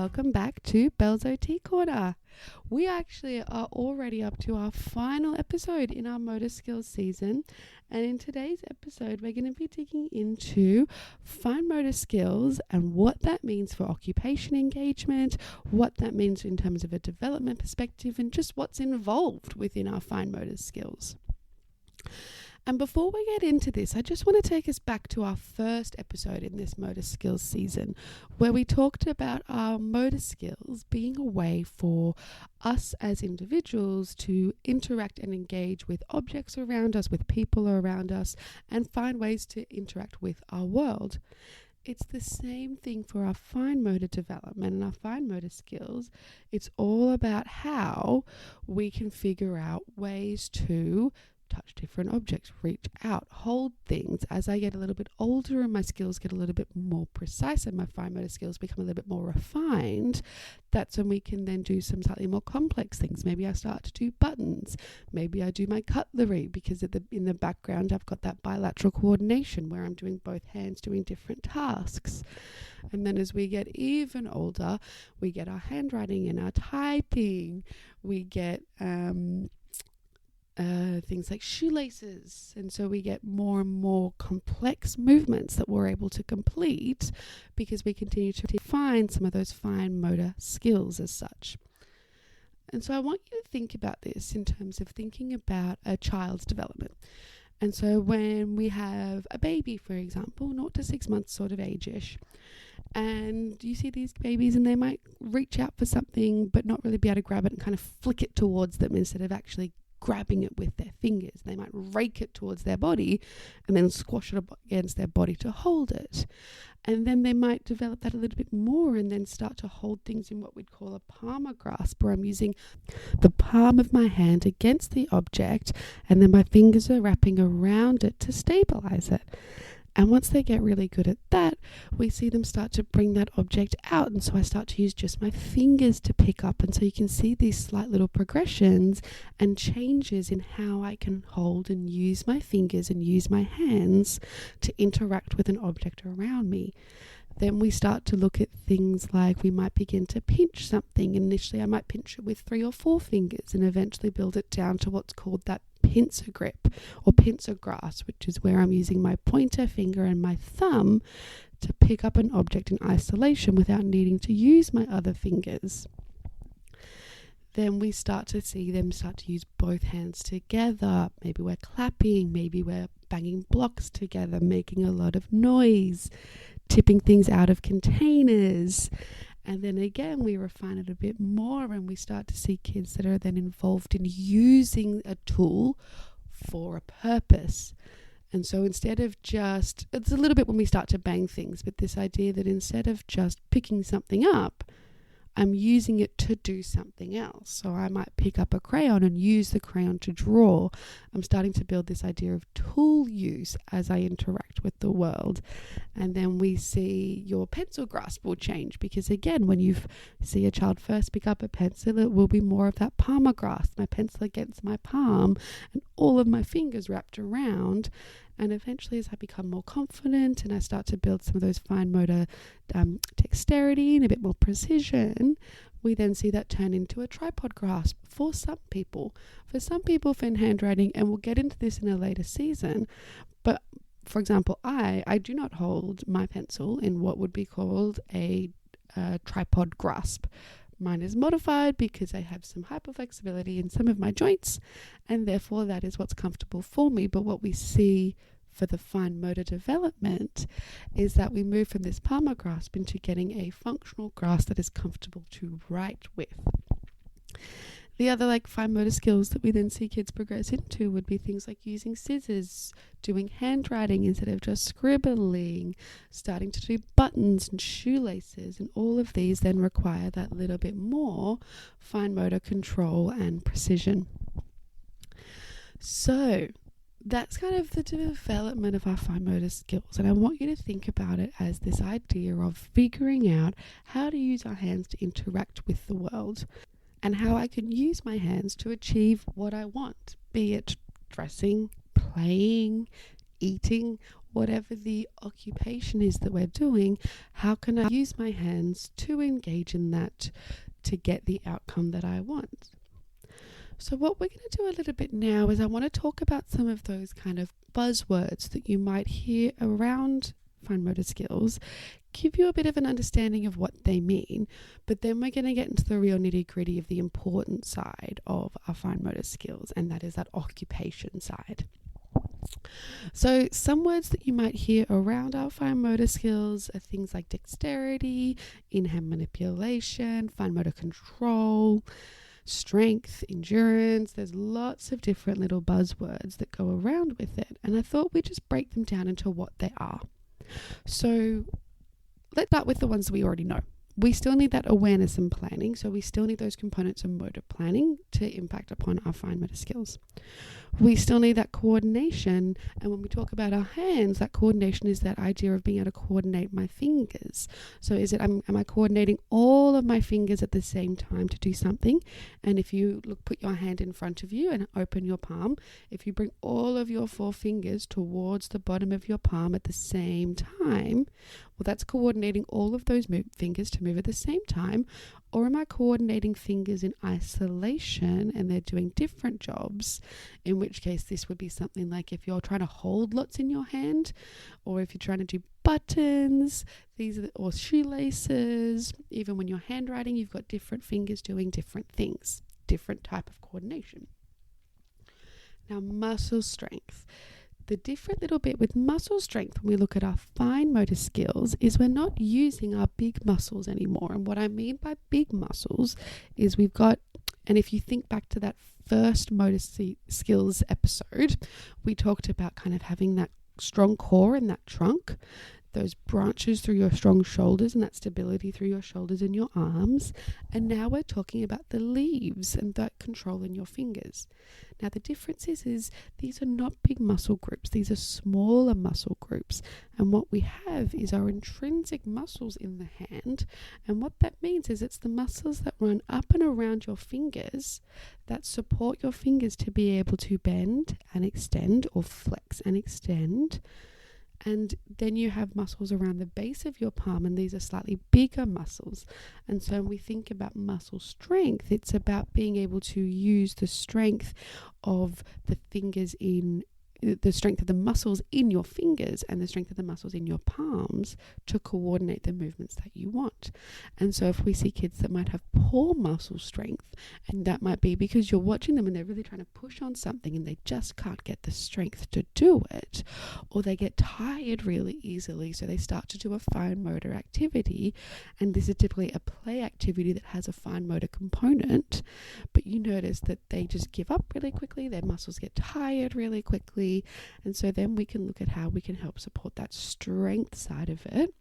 welcome back to Belle's OT Corner. We actually are already up to our final episode in our motor skills season, and in today's episode we're going to be digging into fine motor skills and what that means for occupation engagement, what that means in terms of a development perspective, and just what's involved within our fine motor skills. And before we get into this, I just want to take us back to our first episode in this motor skills season, where we talked about our motor skills being a way for us as individuals to interact and engage with objects around us, with people around us, and find ways to interact with our world. It's the same thing for our fine motor development and our fine motor skills. It's all about how we can figure out ways to touch different objects, reach out, hold things. As I get a little bit older and my skills get a little bit more precise and my fine motor skills become a little bit more refined, that's when we can then do some slightly more complex things. Maybe I start to do buttons. Maybe I do my cutlery because in the background I've got that bilateral coordination where I'm doing both hands doing different tasks. And then as we get even older, we get our handwriting and our typing. We get things like shoelaces, and so we get more and more complex movements that we're able to complete because we continue to refine some of those fine motor skills as such. And so I want you to think about this in terms of thinking about a child's development. And so when we have a baby, for example, 0 to 6 months sort of age-ish, and you see these babies and they might reach out for something but not really be able to grab it and kind of flick it towards them instead of actually grabbing it with their fingers. They might rake it towards their body and then squash it against their body to hold it. And then they might develop that a little bit more and then start to hold things in what we'd call a palmar grasp, where I'm using the palm of my hand against the object and then my fingers are wrapping around it to stabilize it. And once they get really good at that, we see them start to bring that object out. And so I start to use just my fingers to pick up. And so you can see these slight little progressions and changes in how I can hold and use my fingers and use my hands to interact with an object around me. Then we start to look at things like we might begin to pinch something. Initially, I might pinch it with 3 or 4 fingers and eventually build it down to what's called that pincer grip or pincer grasp, which is where I'm using my pointer finger and my thumb to pick up an object in isolation without needing to use my other fingers. Then we start to see them start to use both hands together. Maybe we're clapping, maybe we're banging blocks together, making a lot of noise, tipping things out of containers. And then again, we refine it a bit more and we start to see kids that are then involved in using a tool for a purpose. And so instead of just, it's a little bit when we start to bang things, but this idea that instead of just picking something up, I'm using it to do something else. So I might pick up a crayon and use the crayon to draw. I'm starting to build this idea of tool use as I interact with the world. And then we see your pencil grasp will change because again, when you see a child first pick up a pencil, it will be more of that palmar grasp, my pencil against my palm and all of my fingers wrapped around. And eventually as I become more confident and I start to build some of those fine motor dexterity and a bit more precision, we then see that turn into a tripod grasp for some people. For some people for handwriting, and we'll get into this in a later season, but for example, I do not hold my pencil in what would be called a tripod grasp. Mine is modified because I have some hyperflexibility in some of my joints, and therefore that is what's comfortable for me. But what we see for the fine motor development is that we move from this palmar grasp into getting a functional grasp that is comfortable to write with. The other fine motor skills that we then see kids progress into would be things like using scissors, doing handwriting instead of just scribbling, starting to do buttons and shoelaces, and all of these then require that little bit more fine motor control and precision. So that's kind of the development of our fine motor skills, and I want you to think about it as this idea of figuring out how to use our hands to interact with the world, and how I can use my hands to achieve what I want, be it dressing, playing, eating, whatever the occupation is that we're doing, how can I use my hands to engage in that to get the outcome that I want? So what we're going to do a little bit now is I want to talk about some of those kind of buzzwords that you might hear around fine motor skills, give you a bit of an understanding of what they mean, but then we're going to get into the real nitty-gritty of the important side of our fine motor skills, and that is that occupation side. So some words that you might hear around our fine motor skills are things like dexterity, in-hand manipulation, fine motor control, strength, endurance. There's lots of different little buzzwords that go around with it, and I thought we'd just break them down into what they are. So let's start with the ones that we already know. We still need that awareness and planning, so we still need those components of motor planning to impact upon our fine motor skills. We still need that coordination, and when we talk about our hands, that coordination is that idea of being able to coordinate my fingers. So am I coordinating all of my fingers at the same time to do something? And if you put your hand in front of you and open your palm, if you bring all of your 4 fingers towards the bottom of your palm at the same time, well, that's coordinating all of those fingers to move at the same time. Or am I coordinating fingers in isolation and they're doing different jobs? In which case this would be something like if you're trying to hold lots in your hand, or if you're trying to do buttons, or shoelaces. Even when you're handwriting, you've got different fingers doing different things, different type of coordination. Now, muscle strength. The different little bit with muscle strength when we look at our fine motor skills is we're not using our big muscles anymore. And what I mean by big muscles is and if you think back to that first motor skills episode, we talked about kind of having that strong core and that trunk, those branches through your strong shoulders and that stability through your shoulders and your arms. And now we're talking about the leaves and that control in your fingers. Now the difference is these are not big muscle groups. These are smaller muscle groups. And what we have is our intrinsic muscles in the hand. And what that means is it's the muscles that run up and around your fingers that support your fingers to be able to bend and extend, or flex and extend. And then you have muscles around the base of your palm, and these are slightly bigger muscles. And so when we think about muscle strength, it's about being able to use the strength of the fingers the strength of the muscles in your fingers and the strength of the muscles in your palms to coordinate the movements that you want. And so if we see kids that might have poor muscle strength, and that might be because you're watching them and they're really trying to push on something and they just can't get the strength to do it, or they get tired really easily, so they start to do a fine motor activity, and this is typically a play activity that has a fine motor component, but you notice that they just give up really quickly, their muscles get tired really quickly. And so then we can look at how we can help support that strength side of it,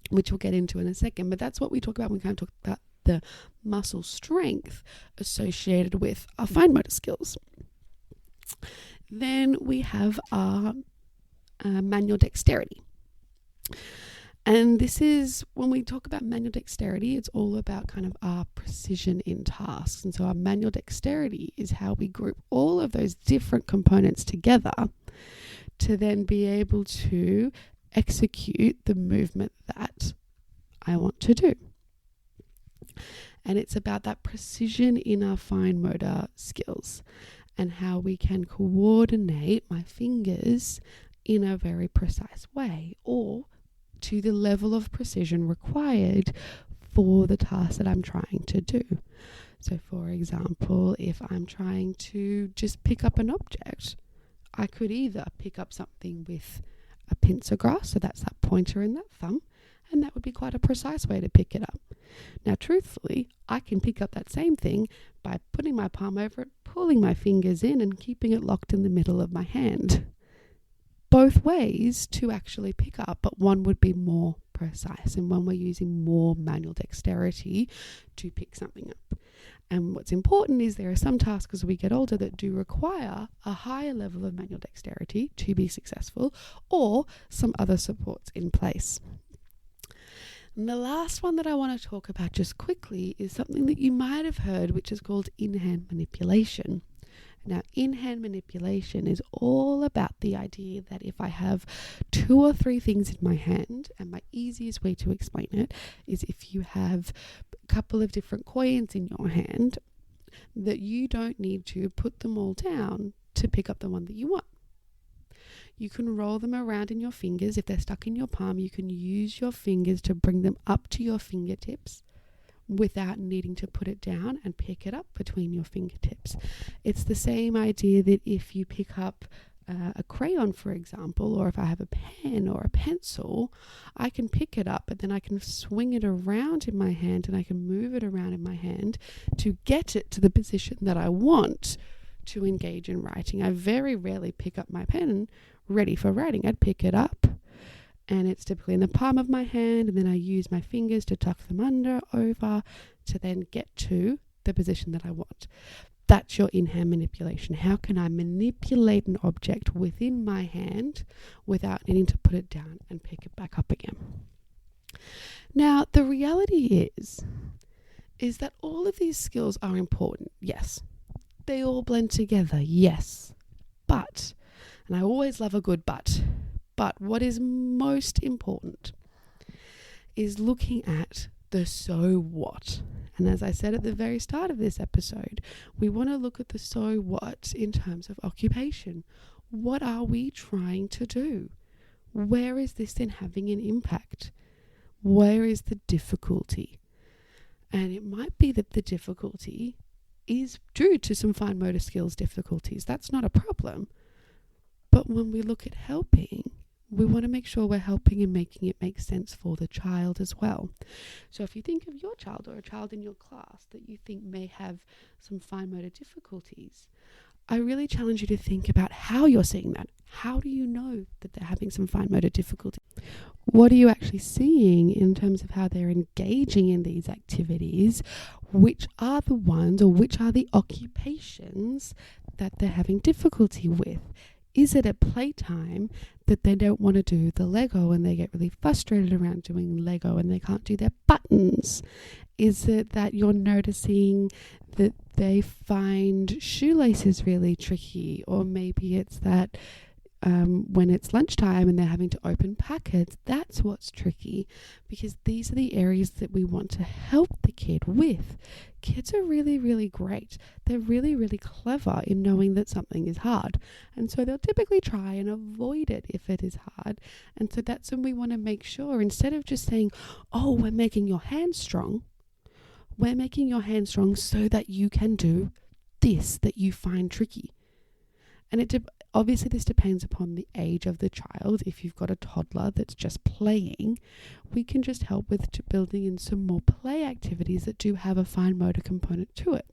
which we'll get into in a second. But that's what we talk about when we kind of talk about the muscle strength associated with our fine motor skills. Then we have our manual dexterity. And this is, when we talk about manual dexterity, it's all about kind of our precision in tasks. And so our manual dexterity is how we group all of those different components together to then be able to execute the movement that I want to do. And it's about that precision in our fine motor skills and how we can coordinate my fingers in a very precise way, or to the level of precision required for the task that I'm trying to do. So for example, if I'm trying to just pick up an object, I could either pick up something with a pincer grasp, so that's that pointer and that thumb, and that would be quite a precise way to pick it up. Now truthfully, I can pick up that same thing by putting my palm over it, pulling my fingers in and keeping it locked in the middle of my hand. Both ways to actually pick up, but one would be more precise, and one we're using more manual dexterity to pick something up. And what's important is there are some tasks as we get older that do require a higher level of manual dexterity to be successful, or some other supports in place. And the last one that I want to talk about just quickly is something that you might have heard, which is called in-hand manipulation. Now, in-hand manipulation is all about the idea that if I have 2 or 3 things in my hand, and my easiest way to explain it is if you have a couple of different coins in your hand, that you don't need to put them all down to pick up the one that you want. You can roll them around in your fingers. If they're stuck in your palm, you can use your fingers to bring them up to your fingertips without needing to put it down and pick it up between your fingertips. It's the same idea that if you pick up a crayon, for example, or if I have a pen or a pencil, I can pick it up, but then I can swing it around in my hand and I can move it around in my hand to get it to the position that I want to engage in writing. I very rarely pick up my pen ready for writing. I'd pick it up and it's typically in the palm of my hand, and then I use my fingers to tuck them over to then get to the position that I want. That's your in-hand manipulation. How can I manipulate an object within my hand without needing to put it down and pick it back up again? Now, the reality is that all of these skills are important. Yes. They all blend together. Yes. But, and I always love a good but what is most important is looking at the so what. And as I said at the very start of this episode, we want to look at the so what in terms of occupation. What are we trying to do? Where is this then having an impact? Where is the difficulty? And it might be that the difficulty is due to some fine motor skills difficulties. That's not a problem. But when we look at helping, we want to make sure we're helping and making it make sense for the child as well. So if you think of your child or a child in your class that you think may have some fine motor difficulties, I really challenge you to think about how you're seeing that. How do you know that they're having some fine motor difficulty? What are you actually seeing in terms of how they're engaging in these activities? Which are the ones or which are the occupations that they're having difficulty with? Is it at playtime that they don't want to do the Lego and they get really frustrated around doing Lego and they can't do their buttons? Is it that you're noticing that they find shoelaces really tricky? Or maybe it's that when it's lunchtime and they're having to open packets, that's what's tricky, because these are the areas that we want to help the kid with. Kids are really, really great. They're really, really clever in knowing that something is hard. And so they'll typically try and avoid it if it is hard. And so that's when we want to make sure, instead of just saying, oh, we're making your hands strong, we're making your hands strong so that you can do this that you find tricky. And obviously this depends upon the age of the child. If you've got a toddler that's just playing, we can just help with building in some more play activities that do have a fine motor component to it.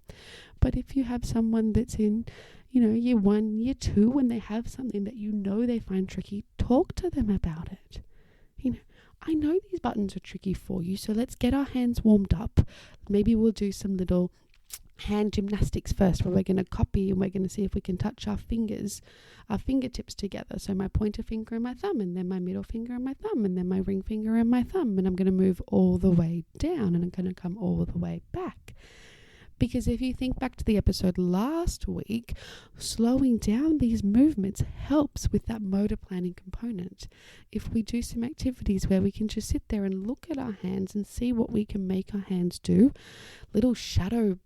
But if you have someone that's in, year 1, year 2, when they have something that they find tricky, talk to them about it. I know these buttons are tricky for you, so let's get our hands warmed up. Maybe we'll do some little hand gymnastics first, where we're going to copy and we're going to see if we can touch our fingertips together. So my pointer finger and my thumb, and then my middle finger and my thumb, and then my ring finger and my thumb, and I'm going to move all the way down and I'm going to come all the way back. Because if you think back to the episode last week, slowing down these movements helps with that motor planning component. If we do some activities where we can just sit there and look at our hands and see what we can make our hands do, little shadow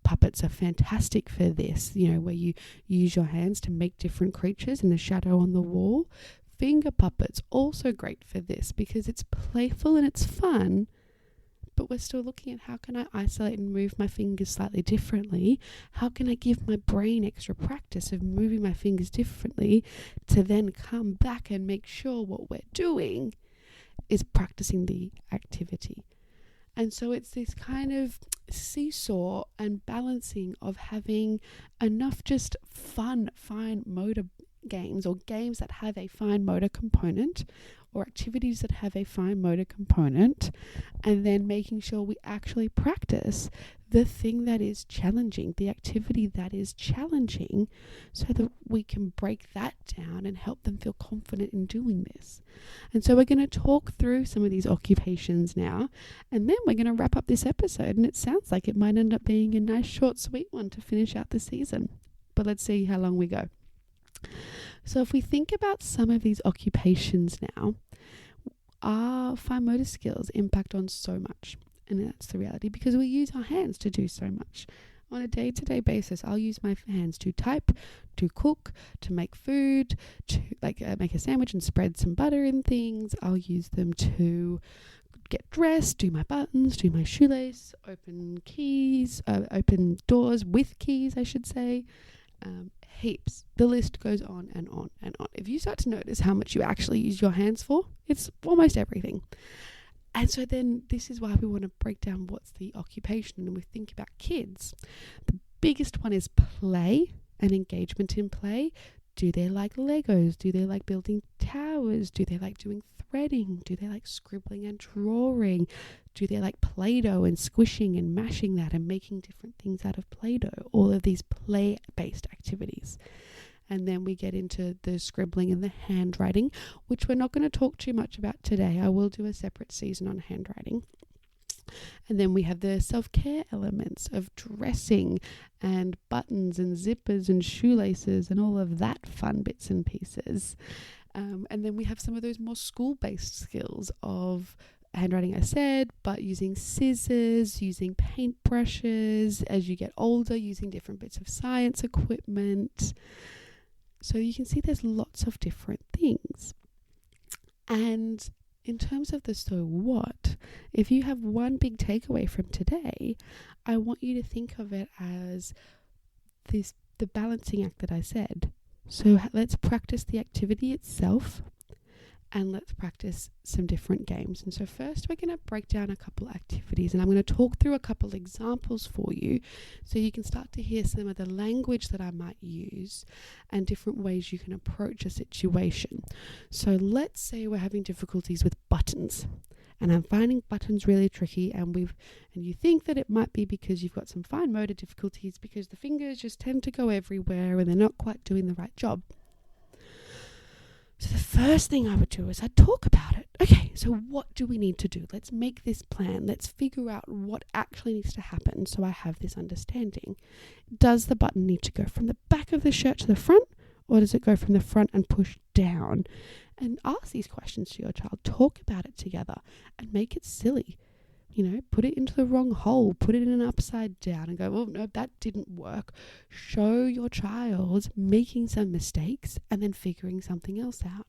puppets are fantastic for this, where you use your hands to make different creatures in the shadow on the wall. Finger puppets, also great for this because it's playful and it's fun. But we're still looking at how can I isolate and move my fingers slightly differently? How can I give my brain extra practice of moving my fingers differently to then come back and make sure what we're doing is practicing the activity? And so it's this kind of seesaw and balancing of having enough just fun, fine motor games, or games that have a fine motor component, or activities that have a fine motor component, and then making sure we actually practice the thing that is challenging, the activity that is challenging, so that we can break that down and help them feel confident in doing this. And so we're going to talk through some of these occupations now, and then we're going to wrap up this episode, and it sounds like it might end up being a nice, short, sweet one to finish out the season. but let's see how long we go. So if we think about some of these occupations now, our fine motor skills impact on so much. And that's the reality, because we use our hands to do so much. On a day-to-day basis, I'll use my hands to type, to cook, to make food, to make a sandwich and spread some butter in things. I'll use them to get dressed, do my buttons, do my shoelace, open doors with keys, I should say. Heaps. The list goes on and on and on. If you start to notice how much you actually use your hands for, it's almost everything. And so then this is why we want to break down what's the occupation, and we think about kids. The biggest one is play and engagement in play. Do they like Legos? Do they like building towers? Do they like doing threading? Do they like scribbling and drawing? Do they like Play-Doh and squishing and mashing that and making different things out of Play-Doh? All of these play-based activities. And then we get into the scribbling and the handwriting, which we're not going to talk too much about today. I will do a separate season on handwriting. And then we have the self-care elements of dressing and buttons and zippers and shoelaces and all of that fun bits and pieces. And then we have some of those more school-based skills of handwriting, I said, but using scissors, using paintbrushes, as you get older, using different bits of science equipment. So you can see there's lots of different things. And in terms of the so what, if you have one big takeaway from today, I want you to think of it as the balancing act that I said. So let's practice the activity itself, and let's practice some different games. And so first we're going to break down a couple activities, and I'm going to talk through a couple examples for you so you can start to hear some of the language that I might use and different ways you can approach a situation. So let's say we're having difficulties with buttons, and I'm finding buttons really tricky, and you think that it might be because you've got some fine motor difficulties because the fingers just tend to go everywhere and they're not quite doing the right job. So the first thing I would do is I'd talk about it. Okay, so what do we need to do? Let's make this plan. Let's figure out what actually needs to happen so I have this understanding. Does the button need to go from the back of the shirt to the front, or does it go from the front and push down? And ask these questions to your child. Talk about it together and make it silly. Put it into the wrong hole, put it in an upside down and go, oh, no, that didn't work. Show your child making some mistakes and then figuring something else out.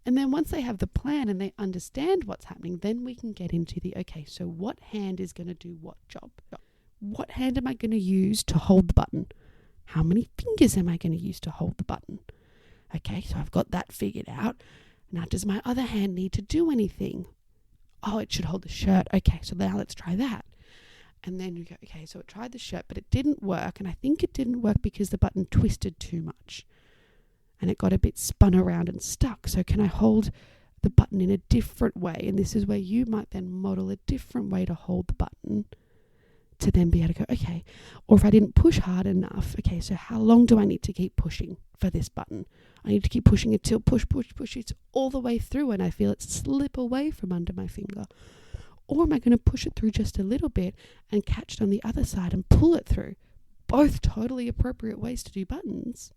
And then once they have the plan and they understand what's happening, then we can get into okay, so what hand is going to do what job? What hand am I going to use to hold the button? How many fingers am I going to use to hold the button? Okay, so I've got that figured out. Now, does my other hand need to do anything? Oh, it should hold the shirt. Okay, so now let's try that. And then you go, okay, so it tried the shirt, but it didn't work. And I think it didn't work because the button twisted too much. And it got a bit spun around and stuck. So can I hold the button in a different way? And this is where you might then model a different way to hold the button to then be able to go, okay. Or if I didn't push hard enough, okay, so how long do I need to keep pushing for this button? I need to keep pushing it till push it's all the way through and I feel it slip away from under my finger. Or am I going to push it through just a little bit and catch it on the other side and pull it through? Both totally appropriate ways to do buttons.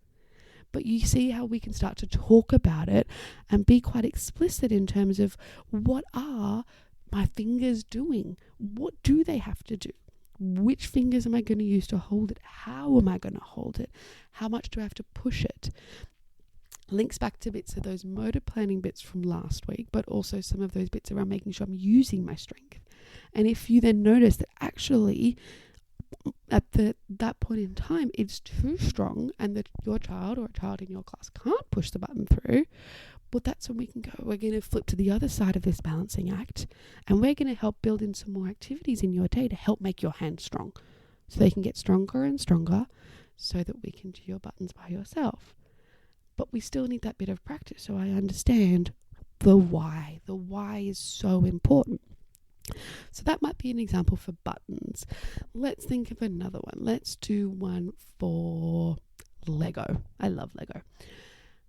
But you see how we can start to talk about it and be quite explicit in terms of what are my fingers doing? What do they have to do? Which fingers am I going to use to hold it? How am I going to hold it? How much do I have to push it? Links back to bits of those motor planning bits from last week, but also some of those bits around making sure I'm using my strength. And if you then notice that actually at that point in time it's too strong and that your child or a child in your class can't push the button through, well, that's when we can go, we're going to flip to the other side of this balancing act and we're going to help build in some more activities in your day to help make your hands strong so they can get stronger and stronger so that we can do your buttons by yourself. But we still need that bit of practice so I understand the why. The why is so important. So that might be an example for buttons. Let's think of another one. Let's do one for Lego. I love Lego.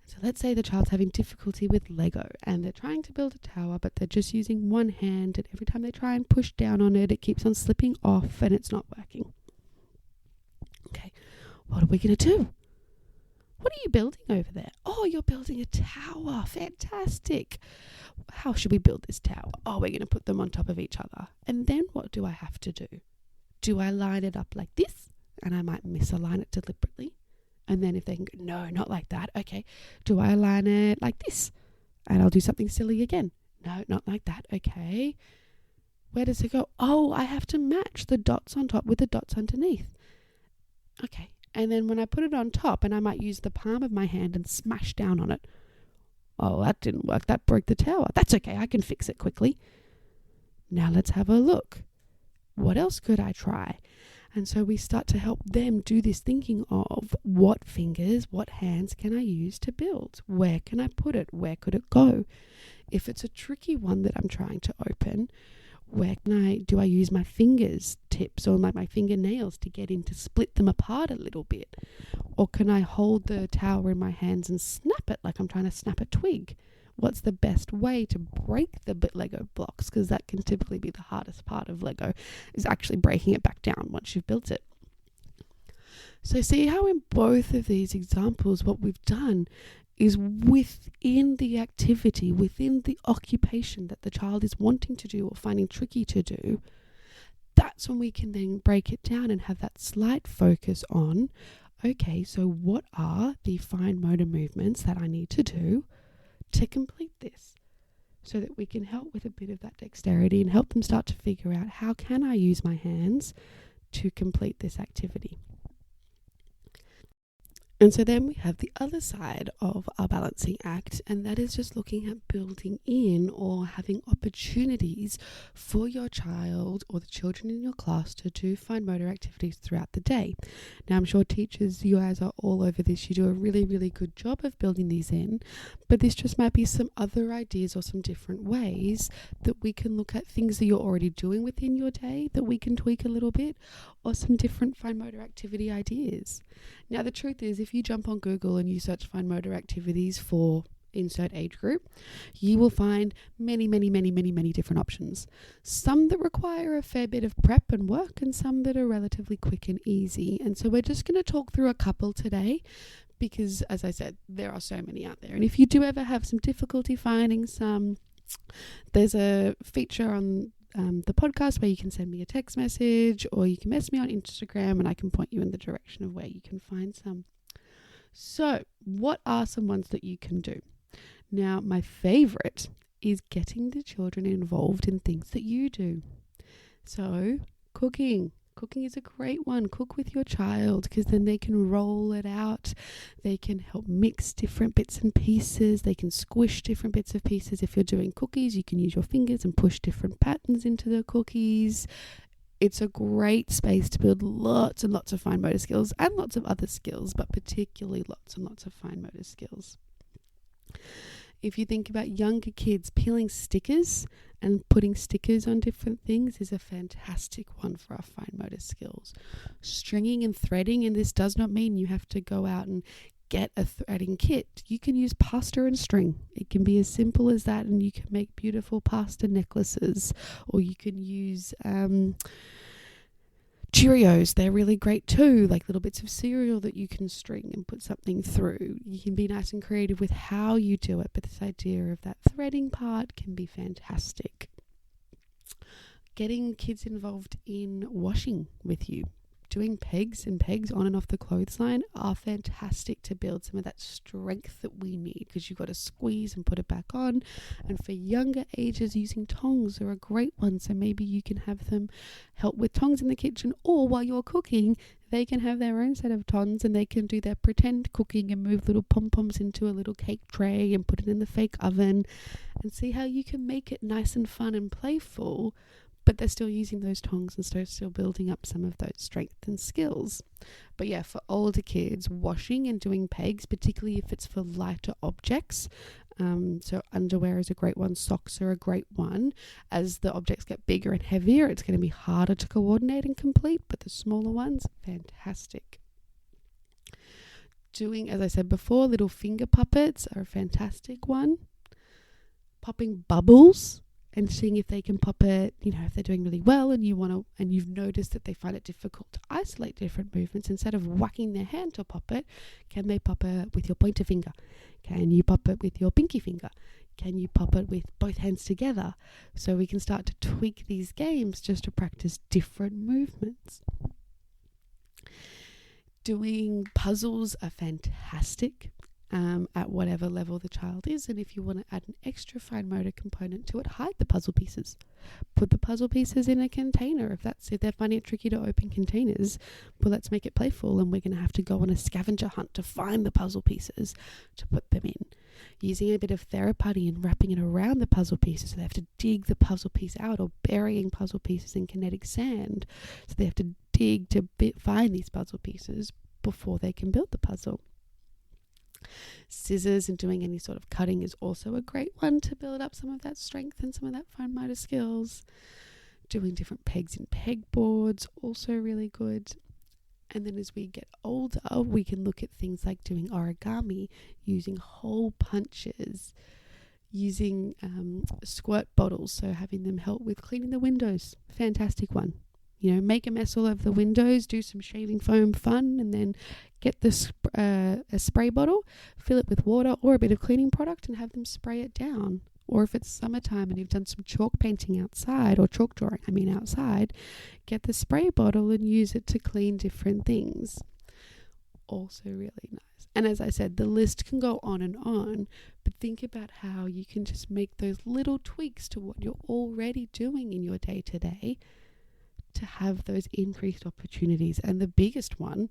So let's say the child's having difficulty with Lego and they're trying to build a tower, but they're just using one hand, and every time they try and push down on it, it keeps on slipping off and it's not working. Okay, what are we going to do? What are you building over there? Oh, you're building a tower. Fantastic. How should we build this tower? Oh, we're going to put them on top of each other. And then what do I have to do? Do I line it up like this? And I might misalign it deliberately. And then if they can go, no, not like that. Okay. Do I align it like this? And I'll do something silly again. No, not like that. Okay. Where does it go? Oh, I have to match the dots on top with the dots underneath. Okay. And then when I put it on top, and I might use the palm of my hand and smash down on it. Oh, that didn't work. That broke the tower. That's okay. I can fix it quickly. Now let's have a look. What else could I try? And so we start to help them do this thinking of what fingers, what hands can I use to build? Where can I put it? Where could it go? If it's a tricky one that I'm trying to open, do I use my fingers tips or like my fingernails to get in to split them apart a little bit? Or can I hold the tower in my hands and snap it like I'm trying to snap a twig? What's the best way to break the Lego blocks? Because that can typically be the hardest part of Lego, is actually breaking it back down once you've built it. So see how in both of these examples, what we've done is within the activity, within the occupation that the child is wanting to do or finding tricky to do, that's when we can then break it down and have that slight focus on, okay, so what are the fine motor movements that I need to do to complete this, so that we can help with a bit of that dexterity and help them start to figure out, how can I use my hands to complete this activity? And so then we have the other side of our balancing act, and that is just looking at building in or having opportunities for your child or the children in your class to do fine motor activities throughout the day. Now, I'm sure teachers, you guys are all over this. You do a really, really good job of building these in, but this just might be some other ideas or some different ways that we can look at things that you're already doing within your day that we can tweak a little bit, or some different fine motor activity ideas. Now, the truth is, if you jump on Google and you search fine motor activities for insert age group, you will find many, many, many, many, many different options. Some that require a fair bit of prep and work, and some that are relatively quick and easy. And so we're just going to talk through a couple today, because, as I said, there are so many out there. And if you do ever have some difficulty finding some, there's a feature on the podcast where you can send me a text message, or you can message me on Instagram and I can point you in the direction of where you can find some. So what are some ones that you can do? Now, my favorite is getting the children involved in things that you do. So cooking is a great one. Cook with your child, because then they can roll it out. They can help mix different bits and pieces. They can squish different bits of pieces. If you're doing cookies, you can use your fingers and push different patterns into the cookies. It's a great space to build lots and lots of fine motor skills, and lots of other skills, but particularly lots and lots of fine motor skills. If you think about younger kids, peeling stickers and putting stickers on different things is a fantastic one for our fine motor skills. Stringing and threading, and this does not mean you have to go out and get a threading kit. You can use pasta and string. It can be as simple as that, and you can make beautiful pasta necklaces, or you can use Cheerios. They're really great too, like little bits of cereal that you can string and put something through. You can be nice and creative with how you do it, but this idea of that threading part can be fantastic. Getting kids involved in washing with you. Doing pegs on and off the clothesline are fantastic to build some of that strength that we need, because you've got to squeeze and put it back on. And for younger ages, using tongs are a great one. So maybe you can have them help with tongs in the kitchen, or while you're cooking, they can have their own set of tongs and they can do their pretend cooking and move little pom-poms into a little cake tray and put it in the fake oven, and see how you can make it nice and fun and playful, but they're still using those tongs and still building up some of those strengths and skills. But yeah, for older kids, washing and doing pegs, particularly if it's for lighter objects. So underwear is a great one. Socks are a great one. As the objects get bigger and heavier, it's going to be harder to coordinate and complete, but the smaller ones, fantastic. Doing, as I said before, little finger puppets are a fantastic one. Popping bubbles and seeing if they can pop it, if they're doing really well and you've noticed that they find it difficult to isolate different movements, instead of whacking their hand to pop it, can they pop it with your pointer finger? Can you pop it with your pinky finger? Can you pop it with both hands together? So we can start to tweak these games just to practice different movements. Doing puzzles are fantastic at whatever level the child is. And if you want to add an extra fine motor component to it, hide the puzzle pieces. Put the puzzle pieces in a container. If they're finding it tricky to open containers, well, let's make it playful, and we're going to have to go on a scavenger hunt to find the puzzle pieces to put them in. Using a bit of therapy and wrapping it around the puzzle pieces, so they have to dig the puzzle piece out, or burying puzzle pieces in kinetic sand, so they have to dig to find these puzzle pieces before they can build the puzzle. Scissors and doing any sort of cutting is also a great one to build up some of that strength and some of that fine motor skills. Doing different pegs and pegboards, also really good. And then as we get older, we can look at things like doing origami, using hole punches, using squirt bottles, so having them help with cleaning the windows. Fantastic one. Make a mess all over the windows, do some shaving foam fun, and then get a spray bottle, fill it with water or a bit of cleaning product, and have them spray it down. Or if it's summertime and you've done some chalk painting outside, or chalk drawing, outside, get the spray bottle and use it to clean different things. Also really nice. And as I said, the list can go on, but think about how you can just make those little tweaks to what you're already doing in your day-to-day to have those increased opportunities. And the biggest one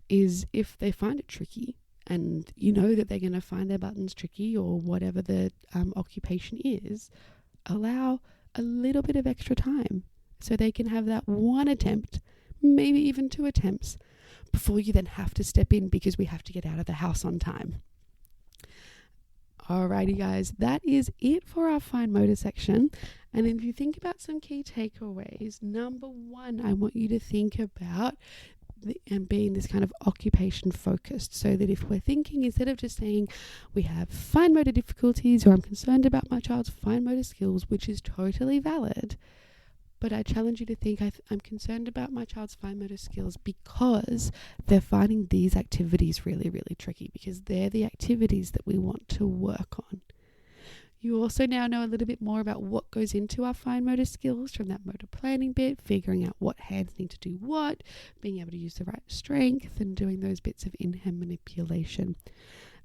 is if they find it tricky, and that they're going to find their buttons tricky, or whatever the occupation is, allow a little bit of extra time so they can have that one attempt, maybe even 2 attempts, before you then have to step in because we have to get out of the house on time. Alrighty guys, that is it for our fine motor section. And if you think about some key takeaways, number 1, I want you to think about and being this kind of occupation focused, so that if we're thinking, instead of just saying we have fine motor difficulties, or I'm concerned about my child's fine motor skills, which is totally valid, but I challenge you to think I'm concerned about my child's fine motor skills because they're finding these activities really, really tricky, because they're the activities that we want to work on. You also now know a little bit more about what goes into our fine motor skills, from that motor planning bit, figuring out what hands need to do what, being able to use the right strength, and doing those bits of in-hand manipulation.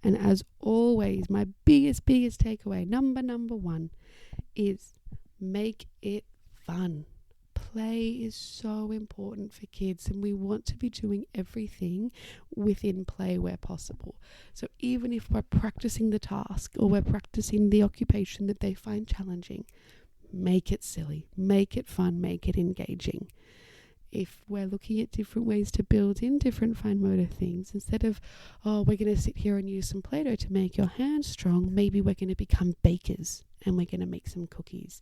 And as always, my biggest takeaway, number 1, is make it fun. Play is so important for kids, and we want to be doing everything within play where possible. So even if we're practicing the task, or we're practicing the occupation that they find challenging, make it silly, make it fun, make it engaging. If we're looking at different ways to build in different fine motor things, instead of, we're going to sit here and use some Play-Doh to make your hands strong, maybe we're going to become bakers and we're going to make some cookies.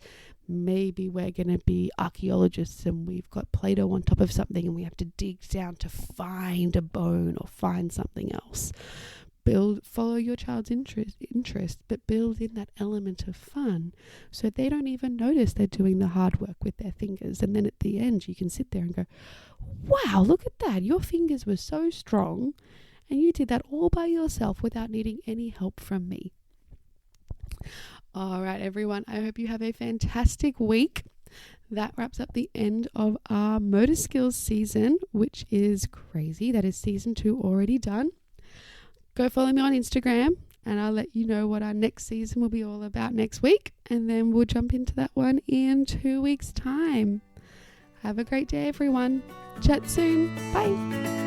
Maybe we're going to be archaeologists and we've got Play-Doh on top of something and we have to dig down to find a bone or find something else. Follow your child's interest, but build in that element of fun so they don't even notice they're doing the hard work with their fingers. And then at the end, you can sit there and go, wow, look at that. Your fingers were so strong and you did that all by yourself without needing any help from me. All right, everyone, I hope you have a fantastic week. That wraps up the end of our motor skills season, which is crazy. That is season 2 already done. Go follow me on Instagram and I'll let you know what our next season will be all about next week. And then we'll jump into that one in 2 weeks' time. Have a great day, everyone. Chat soon. Bye.